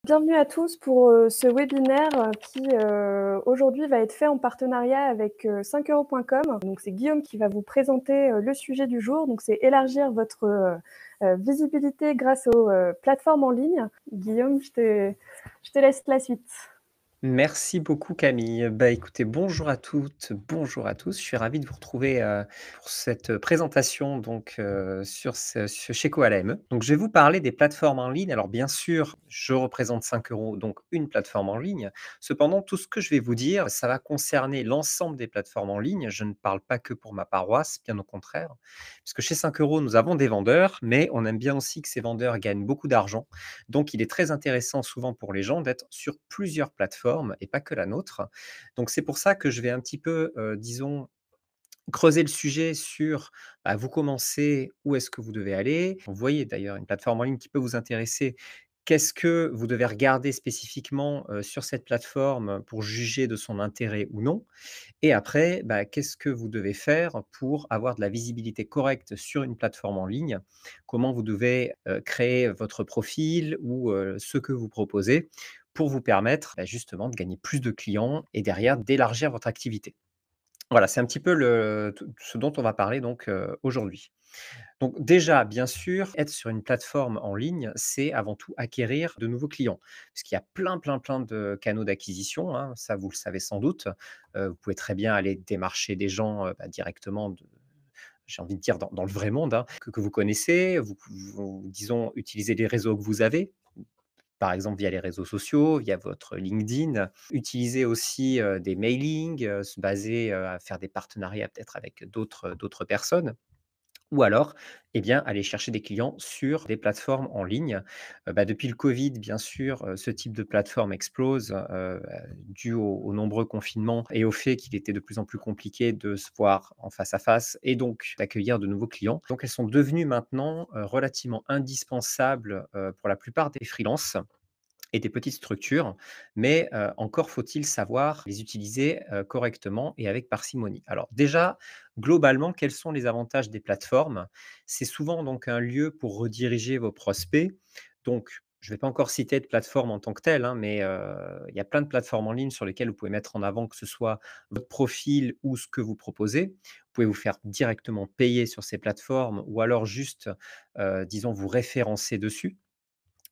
Bienvenue à tous pour ce webinaire qui aujourd'hui va être fait en partenariat avec 5euros.com. Donc c'est Guillaume qui va vous présenter le sujet du jour. Donc c'est élargir votre visibilité grâce aux plateformes en ligne. Guillaume, je te laisse la suite. Merci beaucoup Camille. Bah, écoutez, bonjour à toutes, bonjour à tous. Je suis ravi de vous retrouver, pour cette présentation sur chez Coalem. Donc je vais vous parler des plateformes en ligne. Alors bien sûr, je représente 5 euros, donc une plateforme en ligne. Cependant, tout ce que je vais vous dire, ça va concerner l'ensemble des plateformes en ligne. Je ne parle pas que pour ma paroisse, bien au contraire. Puisque chez 5 euros, nous avons des vendeurs, mais on aime bien aussi que ces vendeurs gagnent beaucoup d'argent. Donc, il est très intéressant souvent pour les gens d'être sur plusieurs plateformes et pas que la nôtre. Donc, c'est pour ça que je vais un petit peu, disons, creuser le sujet sur, bah, vous commencez, où est-ce que vous devez aller? Vous voyez d'ailleurs une plateforme en ligne qui peut vous intéresser. Qu'est-ce que vous devez regarder spécifiquement, sur cette plateforme pour juger de son intérêt ou non? Et après, bah, qu'est-ce que vous devez faire pour avoir de la visibilité correcte sur une plateforme en ligne? Comment vous devez, créer votre profil ou, ce que vous proposez pour vous permettre, bah, justement de gagner plus de clients et derrière d'élargir votre activité. Voilà, c'est un petit peu ce dont on va parler aujourd'hui. Donc déjà, bien sûr, être sur une plateforme en ligne, c'est avant tout acquérir de nouveaux clients. Parce qu'il y a plein, plein, plein de canaux d'acquisition, hein, ça vous le savez sans doute. Vous pouvez très bien aller démarcher des gens, bah, directement j'ai envie de dire dans le vrai monde, hein, que vous connaissez. Vous disons, utiliser les réseaux que vous avez, par exemple via les réseaux sociaux, via votre LinkedIn. Utiliser aussi, des mailings, se baser, à faire des partenariats peut-être avec d'autres personnes. Ou alors, eh bien, aller chercher des clients sur des plateformes en ligne. Bah, depuis le covid, bien sûr, ce type de plateforme explose, dû aux nombreux confinements et au fait qu'il était de plus en plus compliqué de se voir en face à face et donc d'accueillir de nouveaux clients. Donc elles sont devenues maintenant, relativement indispensables, pour la plupart des freelances et des petites structures, mais encore faut-il savoir les utiliser, correctement et avec parcimonie. Alors déjà, globalement, quels sont les avantages des plateformes? C'est souvent donc un lieu pour rediriger vos prospects. Donc, je ne vais pas encore citer de plateforme en tant que telle, hein, mais il y a plein de plateformes en ligne sur lesquelles vous pouvez mettre en avant que ce soit votre profil ou ce que vous proposez. Vous pouvez vous faire directement payer sur ces plateformes ou alors juste, disons, vous référencer dessus.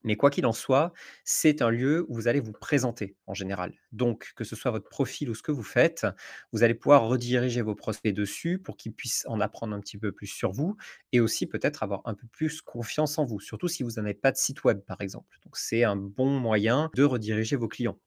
Mais quoi qu'il en soit, c'est un lieu où vous allez vous présenter en général. Donc, que ce soit votre profil ou ce que vous faites, vous allez pouvoir rediriger vos prospects dessus pour qu'ils puissent en apprendre un petit peu plus sur vous et aussi peut-être avoir un peu plus confiance en vous, surtout si vous n'avez pas de site web, par exemple. Donc, c'est un bon moyen de rediriger vos clients.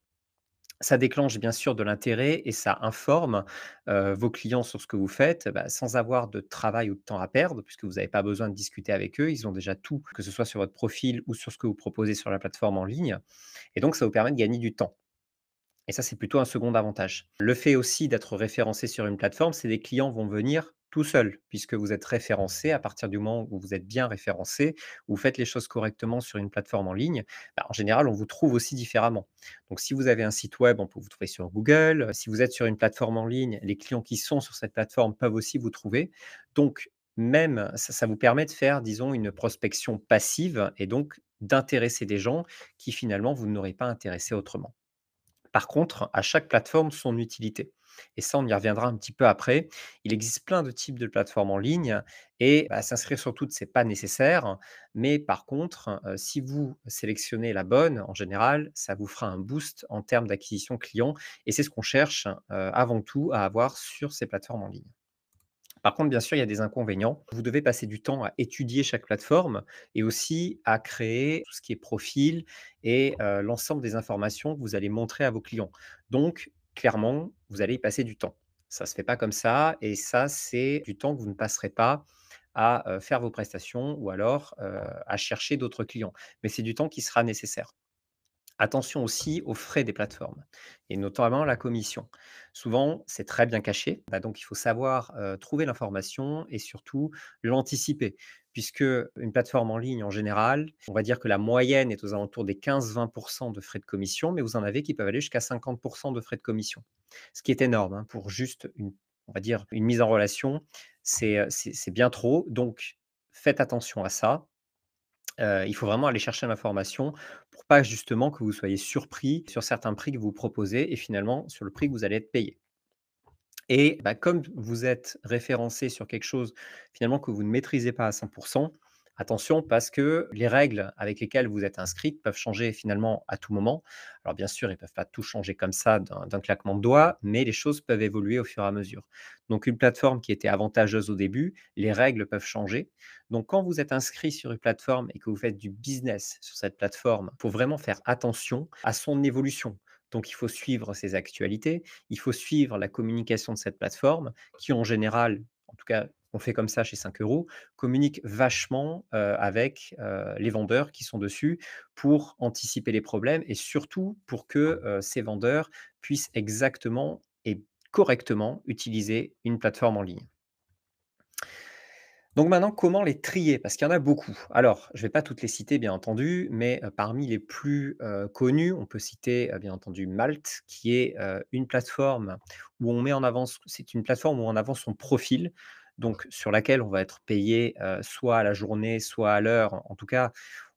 Ça déclenche bien sûr de l'intérêt et ça informe, vos clients sur ce que vous faites, bah, sans avoir de travail ou de temps à perdre puisque vous n'avez pas besoin de discuter avec eux. Ils ont déjà tout, que ce soit sur votre profil ou sur ce que vous proposez sur la plateforme en ligne et donc ça vous permet de gagner du temps. Et ça, c'est plutôt un second avantage. Le fait aussi d'être référencé sur une plateforme, c'est des clients vont venir tout seuls, puisque vous êtes référencé à partir du moment où vous êtes bien référencé, vous faites les choses correctement sur une plateforme en ligne, bah, en général, on vous trouve aussi différemment. Donc, si vous avez un site web, on peut vous trouver sur Google. Si vous êtes sur une plateforme en ligne, les clients qui sont sur cette plateforme peuvent aussi vous trouver. Donc, même, ça vous permet de faire, disons, une prospection passive et donc d'intéresser des gens qui finalement vous n'aurez pas intéressé autrement. Par contre, à chaque plateforme, son utilité. Et ça, on y reviendra un petit peu après. Il existe plein de types de plateformes en ligne et bah, s'inscrire sur toutes, c'est pas nécessaire. Mais par contre, si vous sélectionnez la bonne, en général, ça vous fera un boost en termes d'acquisition client. Et c'est ce qu'on cherche avant tout à avoir sur ces plateformes en ligne. Par contre, bien sûr, il y a des inconvénients. Vous devez passer du temps à étudier chaque plateforme et aussi à créer tout ce qui est profil et l'ensemble des informations que vous allez montrer à vos clients. Donc, clairement, vous allez y passer du temps. Ça ne se fait pas comme ça et ça, c'est du temps que vous ne passerez pas à faire vos prestations ou alors à chercher d'autres clients. Mais c'est du temps qui sera nécessaire. Attention aussi aux frais des plateformes et notamment la commission. Souvent, c'est très bien caché, bah, donc il faut savoir, trouver l'information et surtout l'anticiper. Puisque une plateforme en ligne, en général, on va dire que la moyenne est aux alentours des 15-20 de frais de commission, mais vous en avez qui peuvent aller jusqu'à 50 de frais de commission. Ce qui est énorme, hein, pour juste on va dire, une mise en relation, c'est bien trop. Donc faites attention à ça. Il faut vraiment aller chercher l'information pour pas justement que vous soyez surpris sur certains prix que vous proposez et finalement sur le prix que vous allez être payé. Et bah, comme vous êtes référencé sur quelque chose finalement que vous ne maîtrisez pas à 100, attention parce que les règles avec lesquelles vous êtes inscrite peuvent changer finalement à tout moment. Alors bien sûr, ils ne peuvent pas tout changer comme ça d'un claquement de doigts, mais les choses peuvent évoluer au fur et à mesure. Donc une plateforme qui était avantageuse au début, les règles peuvent changer. Donc quand vous êtes inscrit sur une plateforme et que vous faites du business sur cette plateforme, il faut vraiment faire attention à son évolution. Donc il faut suivre ses actualités, il faut suivre la communication de cette plateforme qui, en général, en tout cas, on fait comme ça chez 5 euros, communique vachement avec les vendeurs qui sont dessus pour anticiper les problèmes et surtout pour que ces vendeurs puissent exactement et correctement utiliser une plateforme en ligne. Donc maintenant, comment les trier? Parce qu'il y en a beaucoup. Alors, je ne vais pas toutes les citer, bien entendu, mais parmi les plus connus, on peut citer bien entendu Malte, qui est une plateforme où on met en avant, c'est une plateforme où on avance son profil, donc sur laquelle on va être payé soit à la journée, soit à l'heure. En tout cas,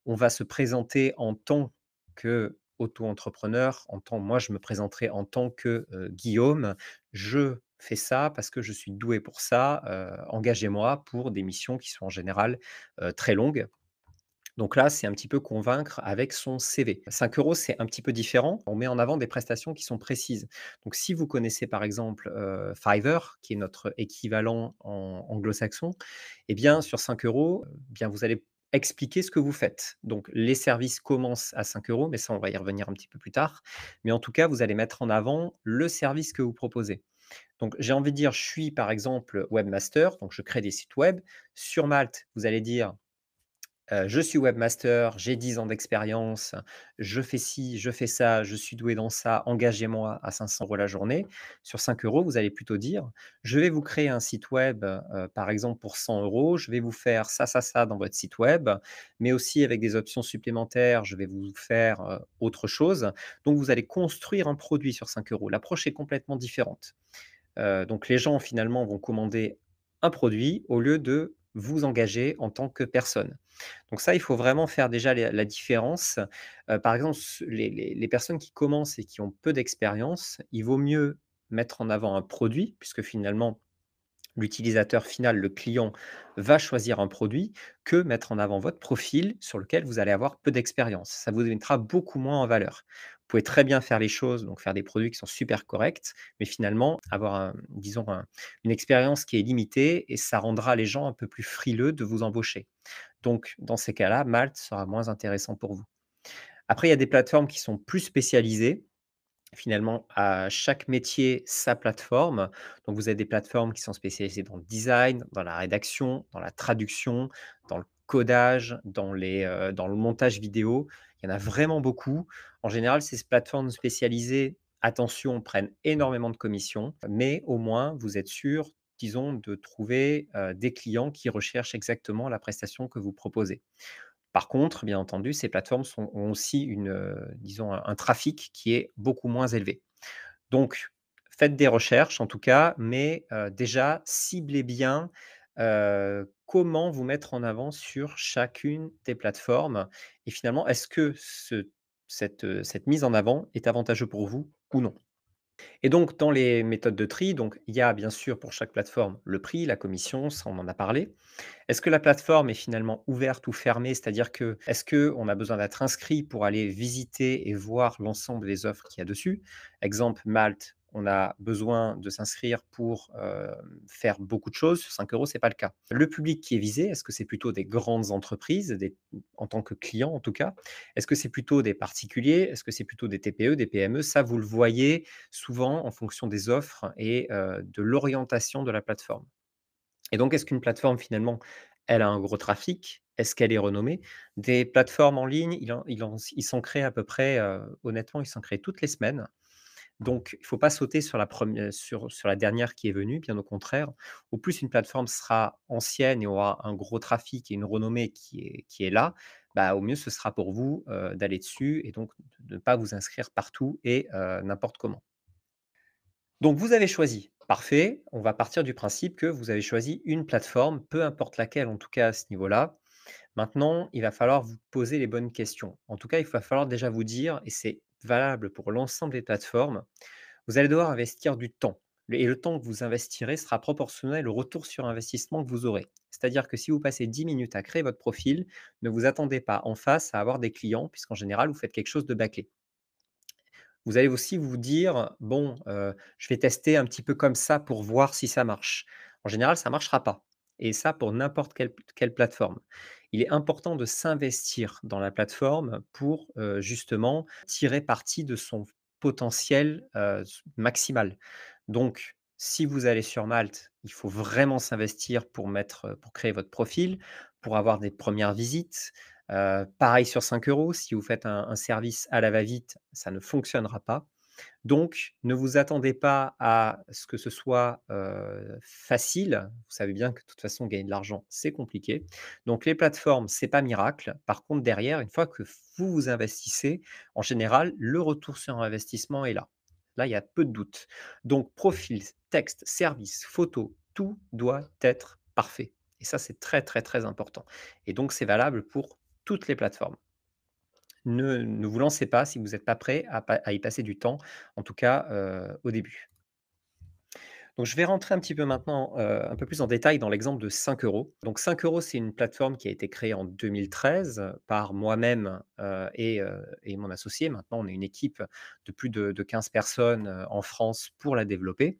on va se présenter en tant que auto-entrepreneur, moi je me présenterai en tant que Guillaume, je fais ça parce que je suis doué pour ça, engagez-moi pour des missions qui sont en général, très longues. Donc là, c'est un petit peu convaincre avec son CV. 5 euros, c'est un petit peu différent. On met en avant des prestations qui sont précises. Donc si vous connaissez par exemple, Fiverr, qui est notre équivalent en anglo-saxon, eh bien sur 5 euros, bien vous allez expliquer ce que vous faites. Donc les services commencent à 5 euros, mais ça on va y revenir un petit peu plus tard. Mais en tout cas, vous allez mettre en avant le service que vous proposez. Donc, j'ai envie de dire, je suis par exemple webmaster, donc je crée des sites web. Sur Malte, vous allez dire, je suis webmaster, j'ai 10 ans d'expérience, je fais ci, je fais ça, je suis doué dans ça, engagez-moi à 500 euros la journée. Sur 5 euros, vous allez plutôt dire, je vais vous créer un site web, par exemple pour 100 euros, je vais vous faire ça, ça, ça dans votre site web, mais aussi avec des options supplémentaires, je vais vous faire autre chose. Donc, vous allez construire un produit sur 5 euros. L'approche est complètement différente. Donc les gens finalement vont commander un produit au lieu de vous engager en tant que personne. Donc ça, il faut vraiment faire déjà la différence. Par exemple, les personnes qui commencent et qui ont peu d'expérience, il vaut mieux mettre en avant un produit puisque finalement l'utilisateur final, le client, va choisir un produit que mettre en avant votre profil sur lequel vous allez avoir peu d'expérience. Ça vous mettra beaucoup moins en valeur. Vous pouvez très bien faire les choses, donc faire des produits qui sont super corrects, mais finalement avoir disons une expérience qui est limitée et ça rendra les gens un peu plus frileux de vous embaucher. Donc dans ces cas-là, Malte sera moins intéressant pour vous. Après, il y a des plateformes qui sont plus spécialisées. Finalement, à chaque métier, sa plateforme. Donc, vous avez des plateformes qui sont spécialisées dans le design, dans la rédaction, dans la traduction, dans le codage, dans le montage vidéo. Il y en a vraiment beaucoup. En général, ces plateformes spécialisées, attention, prennent énormément de commissions, mais au moins, vous êtes sûr, disons, de trouver des clients qui recherchent exactement la prestation que vous proposez. Par contre, bien entendu, ces plateformes ont aussi disons un trafic qui est beaucoup moins élevé. Donc, faites des recherches en tout cas, mais déjà ciblez bien, comment vous mettre en avant sur chacune des plateformes et finalement, est-ce que cette mise en avant est avantageuse pour vous ou non? Et donc dans les méthodes de tri, donc il y a bien sûr pour chaque plateforme le prix, la commission, ça on en a parlé. Est-ce que la plateforme est finalement ouverte ou fermée? C'est-à-dire que, est-ce qu'on a besoin d'être inscrit pour aller visiter et voir l'ensemble des offres qu'il y a dessus? Exemple, Malte, on a besoin de s'inscrire pour faire beaucoup de choses. Sur 5 euros, c'est pas le cas. Le public qui est visé, est-ce que c'est plutôt des grandes entreprises, en tant que client en tout cas? Est-ce que c'est plutôt des particuliers? Est-ce que c'est plutôt des TPE, des PME? Ça, vous le voyez souvent en fonction des offres et de l'orientation de la plateforme. Et donc, est-ce qu'une plateforme finalement, elle a un gros trafic? Est-ce qu'elle est renommée? Des plateformes en ligne, ils s'en créent à peu près, honnêtement, ils s'en créent toutes les semaines. Donc, il ne faut pas sauter sur sur la dernière qui est venue, bien au contraire. Au plus une plateforme sera ancienne et aura un gros trafic et une renommée qui est là, bah, au mieux ce sera pour vous, d'aller dessus et donc de ne pas vous inscrire partout et n'importe comment. Donc vous avez choisi, parfait. On va partir du principe que vous avez choisi une plateforme, peu importe laquelle en tout cas à ce niveau-là. Maintenant, il va falloir vous poser les bonnes questions. En tout cas, il va falloir déjà vous dire, et c'est valable pour l'ensemble des plateformes, vous allez devoir investir du temps. Et le temps que vous investirez sera proportionnel au retour sur investissement que vous aurez. C'est-à-dire que si vous passez 10 minutes à créer votre profil, ne vous attendez pas en face à avoir des clients, puisqu'en général, vous faites quelque chose de bâclé. Vous allez aussi vous dire: «Bon, je vais tester un petit peu comme ça pour voir si ça marche». En général, ça ne marchera pas et ça pour n'importe quelle plateforme. Il est important de s'investir dans la plateforme pour, justement tirer parti de son potentiel, maximal. Donc si vous allez sur Malte, il faut vraiment s'investir pour créer votre profil, pour avoir des premières visites. Pareil sur 5 €, si vous faites un service à la va-vite, ça ne fonctionnera pas. Donc ne vous attendez pas à ce que ce soit, facile. Vous savez bien que de toute façon gagner de l'argent, c'est compliqué. Donc les plateformes, c'est pas miracle. Par contre derrière, une fois que vous vous investissez, en général, le retour sur investissement est là. Là, il y a peu de doute. Donc profil, texte, service, photo, tout doit être parfait et ça, c'est très, très, très important et donc c'est valable pour toutes les plateformes. Ne vous lancez pas si vous n'êtes pas prêt à y passer du temps, en tout cas, au début. Donc je vais rentrer un petit peu maintenant, un peu plus en détail dans l'exemple de 5 €. Donc 5 €, c'est une plateforme qui a été créée en 2013 par moi-même, et mon associé. Maintenant, on est une équipe de plus de 15 personnes, en France pour la développer.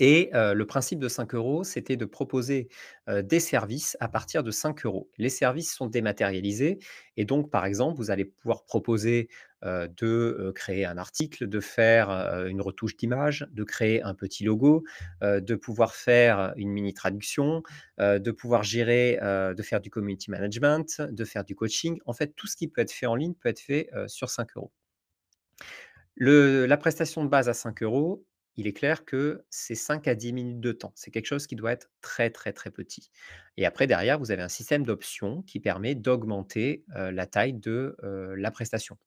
Et le principe de 5 €, c'était de proposer, des services à partir de 5 €. Les services sont dématérialisés et donc par exemple, vous allez pouvoir proposer, créer un article, de faire, une retouche d'image, de créer un petit logo, de pouvoir faire une mini traduction, de pouvoir gérer, de faire du community management, de faire du coaching. En fait, tout ce qui peut être fait en ligne peut être fait, sur 5 €. La prestation de base à 5 €, il est clair que c'est 5 à 10 minutes de temps. C'est quelque chose qui doit être très, très, très petit et après derrière, vous avez un système d'options qui permet d'augmenter, la taille de, la prestation.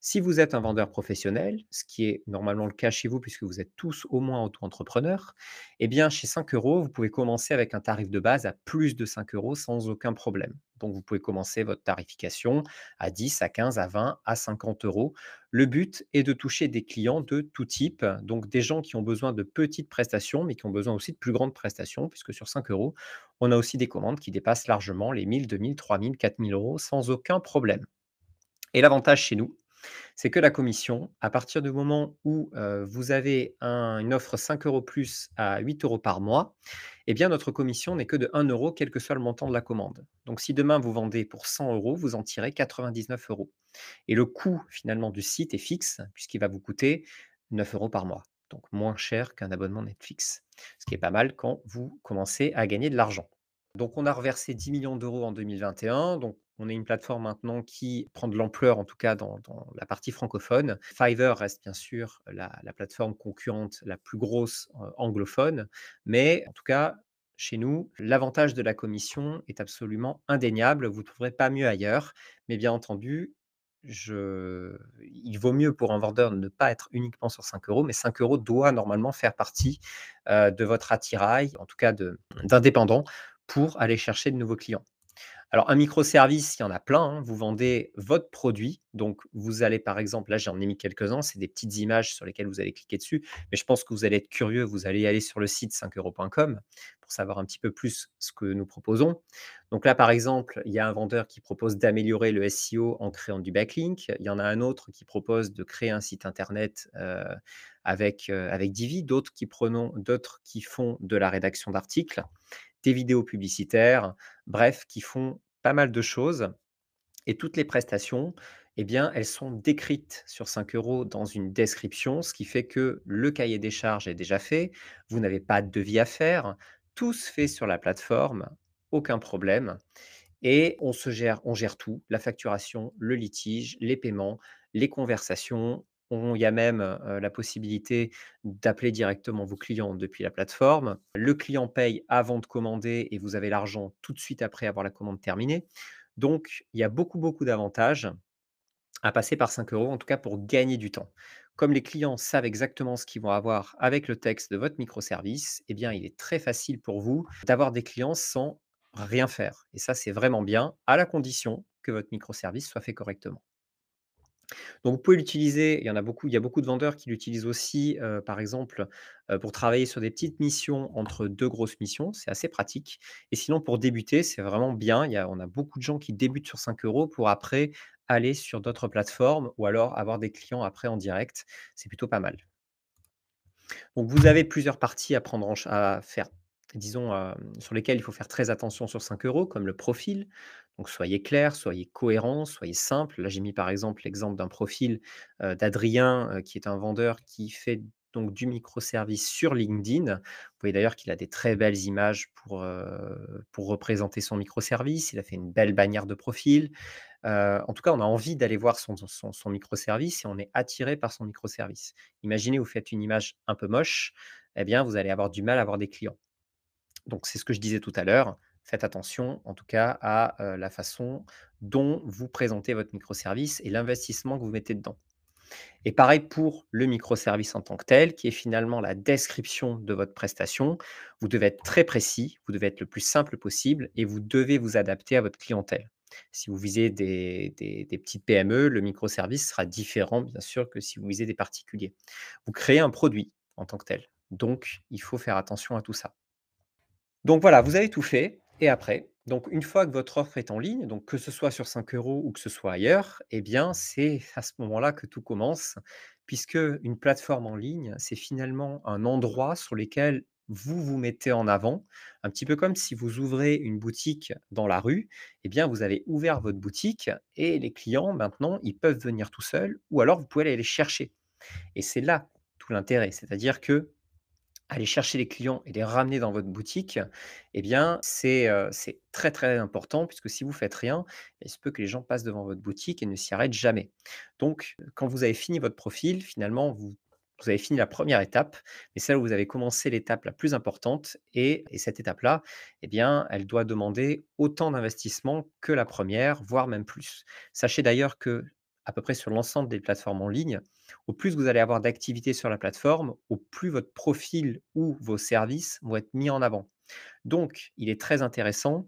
Si vous êtes un vendeur professionnel, ce qui est normalement le cas chez vous puisque vous êtes tous au moins auto-entrepreneurs, eh bien chez 5 €, vous pouvez commencer avec un tarif de base à plus de 5 € sans aucun problème. Donc vous pouvez commencer votre tarification à 10, à 15, à 20, à 50 €. Le but est de toucher des clients de tout type, donc des gens qui ont besoin de petites prestations, mais qui ont besoin aussi de plus grandes prestations, puisque sur 5 €, on a aussi des commandes qui dépassent largement les 1 000, 2 000, 3 000, 4 000 € sans aucun problème. Et l'avantage chez nous, c'est que la commission, à partir du moment où, vous avez une offre 5 € plus à 8 € par mois, eh bien notre commission n'est que de 1 €, quel que soit le montant de la commande. Donc si demain vous vendez pour 100 €, vous en tirez 99 € et le coût finalement du site est fixe puisqu'il va vous coûter 9 € par mois, donc moins cher qu'un abonnement Netflix. Ce qui est pas mal quand vous commencez à gagner de l'argent. Donc on a reversé 10 millions d'euros en 2021. Donc on est une plateforme maintenant qui prend de l'ampleur, en tout cas dans la partie francophone. Fiverr reste bien sûr la plateforme concurrente la plus grosse, anglophone, mais en tout cas, chez nous, l'avantage de la commission est absolument indéniable. Vous ne trouverez pas mieux ailleurs, mais bien entendu, il vaut mieux pour un vendeur de ne pas être uniquement sur 5 €, mais 5 € doit normalement faire partie, de votre attirail, en tout cas d'indépendant pour aller chercher de nouveaux clients. Alors un microservice, il y en a plein, hein. Vous vendez votre produit, donc vous allez par exemple, là j'en ai mis quelques-uns, c'est des petites images sur lesquelles vous allez cliquer dessus, mais je pense que vous allez être curieux, vous allez aller sur le site 5 € pour savoir un petit peu plus ce que nous proposons. Donc là par exemple, il y a un vendeur qui propose d'améliorer le SEO en créant du backlink. Il y en a un autre qui propose de créer un site internet, avec Divi, d'autres qui font de la rédaction d'articles, des vidéos publicitaires, bref, qui font pas mal de choses et toutes les prestations, eh bien, elles sont décrites sur 5 € dans une description, ce qui fait que le cahier des charges est déjà fait, vous n'avez pas de devis à faire, tout se fait sur la plateforme, aucun problème et on gère tout, la facturation, le litige, les paiements, les conversations. Il y a même, la possibilité d'appeler directement vos clients depuis la plateforme. Le client paye avant de commander et vous avez l'argent tout de suite après avoir la commande terminée. Donc il y a beaucoup, beaucoup d'avantages à passer par 5 €, en tout cas pour gagner du temps. Comme les clients savent exactement ce qu'ils vont avoir avec le texte de votre microservice, eh bien, il est très facile pour vous d'avoir des clients sans rien faire et ça, c'est vraiment bien, à la condition que votre microservice soit fait correctement. Donc vous pouvez l'utiliser, il y a beaucoup de vendeurs qui l'utilisent aussi, par exemple, pour travailler sur des petites missions entre 2 grosses missions, c'est assez pratique et sinon pour débuter, c'est vraiment bien. On a beaucoup de gens qui débutent sur 5 € pour après aller sur d'autres plateformes ou alors avoir des clients après en direct. C'est plutôt pas mal. Donc vous avez plusieurs parties à prendre en ch à faire, disons, sur lesquelles il faut faire très attention sur 5 €, comme le profil. Donc soyez clair, soyez cohérent, soyez simple. Là, j'ai mis par exemple l'exemple d'un profil, d'Adrien, qui est un vendeur qui fait donc du microservice sur LinkedIn. Vous voyez d'ailleurs qu'il a des très belles images pour représenter son microservice. Il a fait une belle bannière de profil. En tout cas, on a envie d'aller voir son microservice et on est attiré par son microservice. Imaginez, vous faites une image un peu moche, eh bien, vous allez avoir du mal à avoir des clients. Donc c'est ce que je disais tout à l'heure, faites attention en tout cas à, la façon dont vous présentez votre microservice et l'investissement que vous mettez dedans. Et pareil pour le microservice en tant que tel, qui est finalement la description de votre prestation. Vous devez être très précis, vous devez être le plus simple possible et vous devez vous adapter à votre clientèle. Si vous visez des petites PME, le microservice sera différent, bien sûr, que si vous visez des particuliers. Vous créez un produit en tant que tel. Donc, il faut faire attention à tout ça. Donc voilà, vous avez tout fait et après, donc une fois que votre offre est en ligne, donc que ce soit sur 5 € ou que ce soit ailleurs, eh bien, c'est à ce moment-là que tout commence, puisque une plateforme en ligne, c'est finalement un endroit sur lequel vous vous mettez en avant, un petit peu comme si vous ouvrez une boutique dans la rue, eh bien, vous avez ouvert votre boutique et les clients maintenant, ils peuvent venir tout seuls ou alors vous pouvez aller les chercher et c'est là tout l'intérêt, c'est-à-dire que aller chercher les clients et les ramener dans votre boutique, eh bien, c'est très, très important puisque si vous faites rien, il se peut que les gens passent devant votre boutique et ne s'y arrêtent jamais. Donc, quand vous avez fini votre profil, finalement, vous avez fini la première étape, mais celle où vous avez commencé l'étape la plus importante et cette étape-là, eh bien, elle doit demander autant d'investissement que la première, voire même plus. Sachez d'ailleurs que à peu près sur l'ensemble des plateformes en ligne, au plus vous allez avoir d'activité sur la plateforme, au plus votre profil ou vos services vont être mis en avant. Donc, il est très intéressant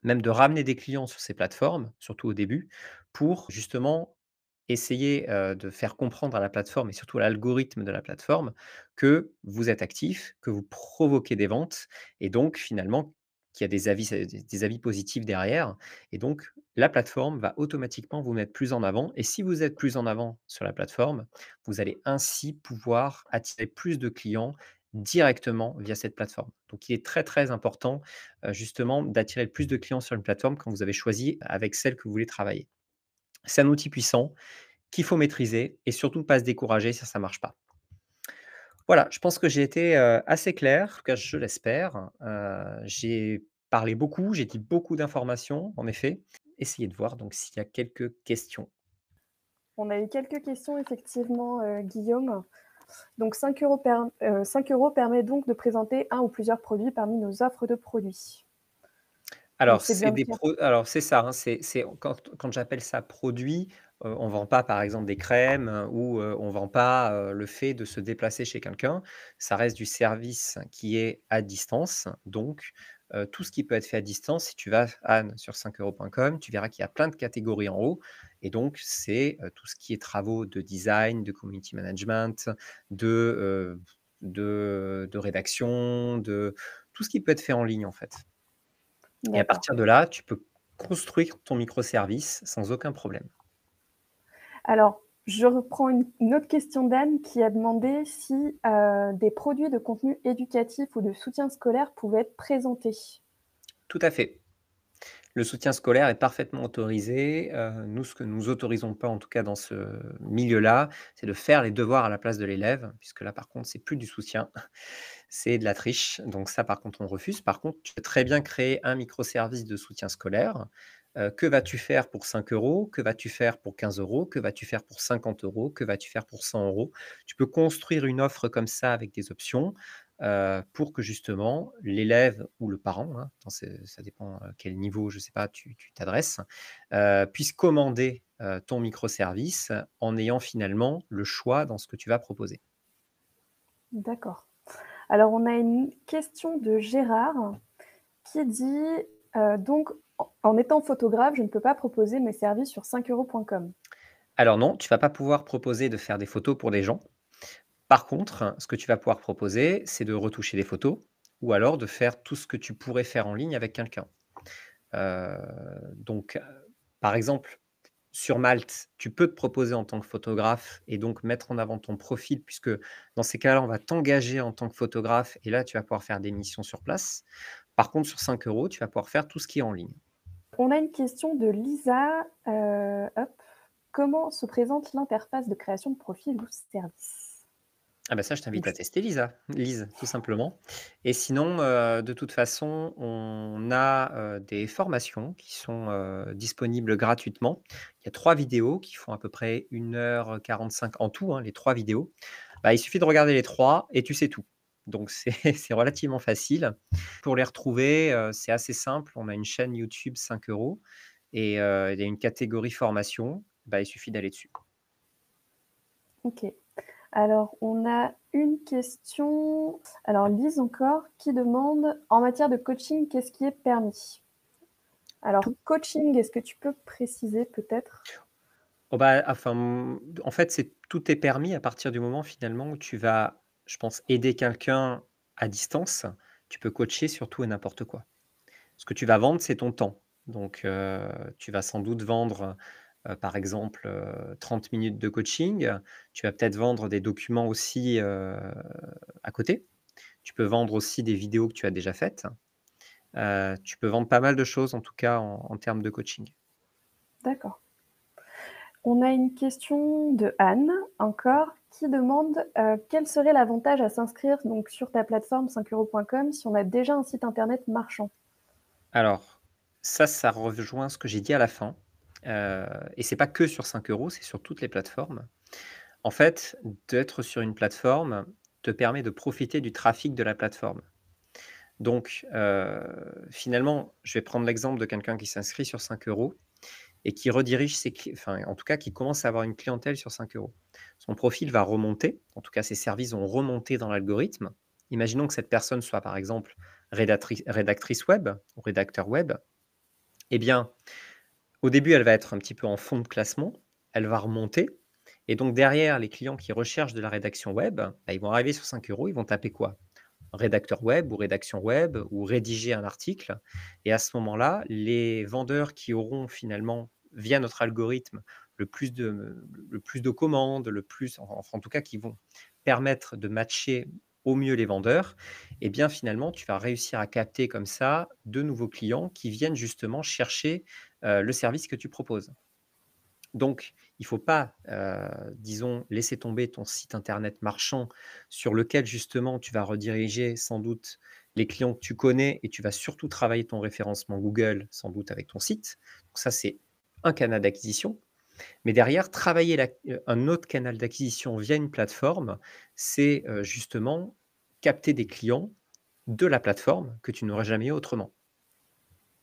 même de ramener des clients sur ces plateformes, surtout au début, pour justement essayer, de faire comprendre à la plateforme et surtout à l'algorithme de la plateforme que vous êtes actif, que vous provoquez des ventes et donc finalement qu'il y a des avis positifs derrière et donc la plateforme va automatiquement vous mettre plus en avant et si vous êtes plus en avant sur la plateforme, vous allez ainsi pouvoir attirer plus de clients directement via cette plateforme. Donc il est très, très important, justement d'attirer le plus de clients sur une plateforme quand vous avez choisi avec celle que vous voulez travailler. C'est un outil puissant qu'il faut maîtriser et surtout ne pas se décourager si ça ne marche pas. Voilà, je pense que j'ai été, assez clair, en tout cas je l'espère. J'ai parlé beaucoup, j'ai dit beaucoup d'informations en effet. Essayez de voir donc s'il y a quelques questions. On a eu quelques questions effectivement, Guillaume. Donc 5 € permet donc de présenter un ou plusieurs produits parmi nos offres de produits. Donc Alors c'est c'est bien le des cas. pro alors c'est ça, hein, c'est quand j'appelle ça produit, on vend pas par exemple des crèmes, ou, on vend pas, le fait de se déplacer chez quelqu'un. Ça reste du service qui est à distance, donc tout ce qui peut être fait à distance, si tu vas, Anne, sur 5 € tu verras qu'il y a plein de catégories en haut et donc c'est, tout ce qui est travaux de design, de community management, de rédaction, de tout ce qui peut être fait en ligne, en fait. Et à D'accord. partir de là, tu peux construire ton microservice sans aucun problème. Alors, je reprends une autre question d'Anne qui a demandé si, des produits de contenu éducatif ou de soutien scolaire pouvaient être présentés. Tout à fait. Le soutien scolaire est parfaitement autorisé. Nous, ce que nous autorisons pas, en tout cas dans ce milieu-là, c'est de faire les devoirs à la place de l'élève, puisque là, par contre, c'est plus du soutien, c'est de la triche. Donc ça, par contre, on refuse. Par contre, tu peux très bien créer un microservice de soutien scolaire. Que vas-tu faire pour 5 €? Que vas-tu faire pour 15 €? Que vas-tu faire pour 50 €? Que vas-tu faire pour 100 €? Tu peux construire une offre comme ça avec des options, pour que justement l'élève ou le parent, hein, ça dépend, quel niveau, je sais pas, tu t'adresses, puisse commander, ton microservice en ayant finalement le choix dans ce que tu vas proposer. D'accord. Alors on a une question de Gérard qui dit: Donc en étant photographe, je ne peux pas proposer mes services sur 5 € .com. Alors non, tu vas pas pouvoir proposer de faire des photos pour des gens. Par contre, ce que tu vas pouvoir proposer, c'est de retoucher des photos ou alors de faire tout ce que tu pourrais faire en ligne avec quelqu'un. Heu, donc, par exemple, sur Malte, tu peux te proposer en tant que photographe et donc mettre en avant ton profil puisque dans ces cas-là, on va t'engager en tant que photographe et là, tu vas pouvoir faire des missions sur place. Par contre, sur 5 €, tu vas pouvoir faire tout ce qui est en ligne. On a une question de Lisa, hop. Comment se présente l'interface de création de profil ou service? Ah bah ça, je Donc t'invite à tester Lise, tout simplement. Et sinon, de toute façon, on a, des formations qui sont, disponibles gratuitement. Il y a 3 vidéos qui font à peu près 1 h 45 en tout, hein, les 3 vidéos. Bah, il suffit de regarder les 3 et tu sais tout. Donc c'est c'est relativement facile. Pour les retrouver, c'est assez simple. On a une chaîne YouTube 5 € et il y a une catégorie formation. Bah, il suffit d'aller dessus. OK. Alors, on a une question, alors Lise encore, qui demande: «En matière de coaching, qu'est-ce qui est permis?» Alors Tout. coaching, est-ce que tu peux préciser peut-être? Oh bah, enfin, en fait, tout est permis à partir du moment finalement où tu vas, je pense, aider quelqu'un à distance. Tu peux coacher sur tout et n'importe quoi. Ce que tu vas vendre, c'est ton temps. Donc, tu vas sans doute vendre, par exemple, 30 minutes de coaching. Tu vas peut-être vendre des documents aussi, à côté. Tu peux vendre aussi des vidéos que tu as déjà faites. Tu peux vendre pas mal de choses en tout cas en termes de coaching. D'accord. On a une question de Anne, encore, qui demande, quel serait l'avantage à s'inscrire donc sur ta plateforme 5 € .com si on a déjà un site internet marchand? Alors, ça rejoint ce que j'ai dit à la fin, et c'est pas que sur 5 €, c'est sur toutes les plateformes. En fait, d'être sur une plateforme te permet de profiter du trafic de la plateforme. Donc, finalement, je vais prendre l'exemple de quelqu'un qui s'inscrit sur 5 € et qui redirige enfin, en tout cas, qui commence à avoir une clientèle sur 5 €. Son profil va remonter, en tout cas, ses services vont remonter dans l'algorithme. Imaginons que cette personne soit, par exemple, rédactrice web ou rédacteur web. Eh bien, au début, elle va être un petit peu en fond de classement, elle va remonter et donc derrière, les clients qui recherchent de la rédaction web, bah, ils vont arriver sur 5 €, ils vont taper quoi? Rédacteur web ou rédaction web ou rédiger un article et à ce moment-là, les vendeurs qui auront finalement, via notre algorithme, le plus de commandes, en tout cas qui vont permettre de matcher au mieux les vendeurs, et bien finalement, tu vas réussir à capter comme ça de nouveaux clients qui viennent justement chercher, le service que tu proposes. Donc, il ne faut pas, disons, laisser tomber ton site internet marchand sur lequel justement tu vas rediriger sans doute les clients que tu connais et tu vas surtout travailler ton référencement Google sans doute avec ton site. Donc ça, c'est un canal d'acquisition. Mais derrière, travailler un autre canal d'acquisition via une plateforme, c'est, justement capter des clients de la plateforme que tu n'aurais jamais eu autrement.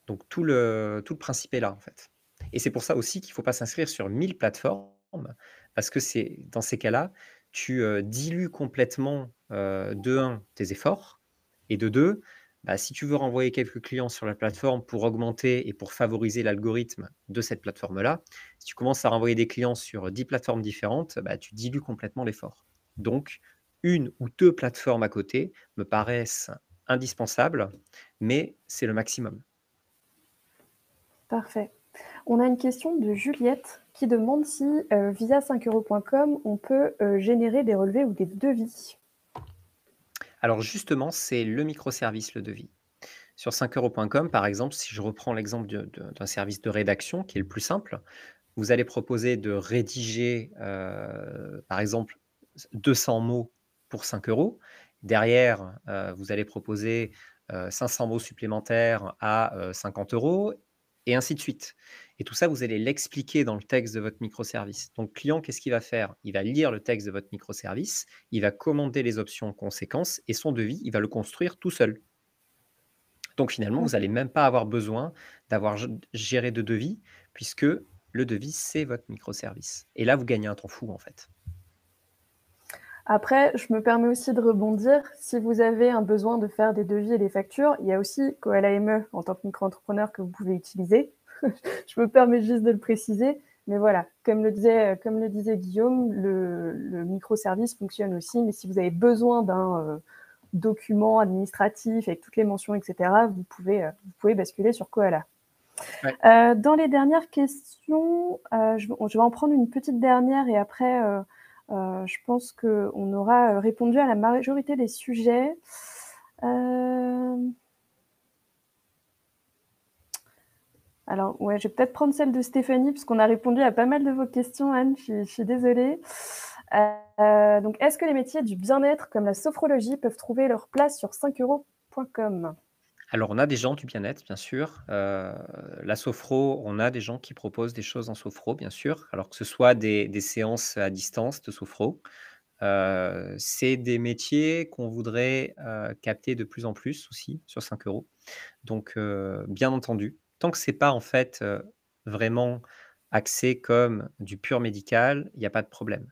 Donc tout le principe est là, en fait. Et c'est pour ça aussi qu'il ne faut pas s'inscrire sur 1000 plateformes parce que c'est dans ces cas-là, tu, dilues complètement, de un tes efforts et de 2, bah, si tu veux renvoyer quelques clients sur la plateforme pour augmenter et pour favoriser l'algorithme de cette plateforme-là, si tu commences à renvoyer des clients sur 10 plateformes différentes, bah, tu dilues complètement l'effort. Donc une ou 2 plateformes à côté me paraissent indispensables, mais c'est le maximum. Parfait. On a une question de Juliette qui demande si, via 5 € .com, on peut, générer des relevés ou des devis. Alors justement, c'est le microservice, le devis. Sur 5 € .com, par exemple, si je reprends l'exemple d'un service de rédaction qui est le plus simple, vous allez proposer de rédiger, par exemple, 200 mots pour 5 €. Derrière, vous allez proposer, 500 mots supplémentaires à, 50 € et ainsi de suite. Et tout ça, vous allez l'expliquer dans le texte de votre microservice. Donc, le client, qu'est-ce qu'il va faire? Il va lire le texte de votre microservice, il va commander les options en conséquence et son devis, il va le construire tout seul. Donc finalement, vous OK. n'allez même pas avoir besoin d'avoir géré de devis puisque le devis, c'est votre microservice et là, vous gagnez un temps fou, en fait. Après, je me permets aussi de rebondir. Si vous avez un besoin de faire des devis et des factures, il y a aussi Koala ME en tant que micro-entrepreneur que vous pouvez utiliser. Je me permets juste de le préciser. Mais voilà, comme le disait Guillaume, le microservice fonctionne aussi. Mais si vous avez besoin d'un document administratif avec toutes les mentions, etc., vous pouvez basculer sur Koala. Ouais. Dans les dernières questions, je vais en prendre une petite dernière et après, je pense qu'on aura répondu à la majorité des sujets. Alors, ouais, je vais peut-être prendre celle de Stéphanie, puisqu'on a répondu à pas mal de vos questions, Anne. Je suis désolée. Donc, est-ce que les métiers du bien-être, comme la sophrologie, peuvent trouver leur place sur 5euros.com? Alors, on a des gens du bien-être, bien sûr. La sophro, on a des gens qui proposent des choses en sophro, bien sûr. Alors que ce soit des séances à distance de sophro. C'est des métiers qu'on voudrait, capter de plus en plus aussi sur 5 euros. Donc, bien entendu, tant que c'est pas en fait, vraiment axé comme du pur médical, il y a pas de problème.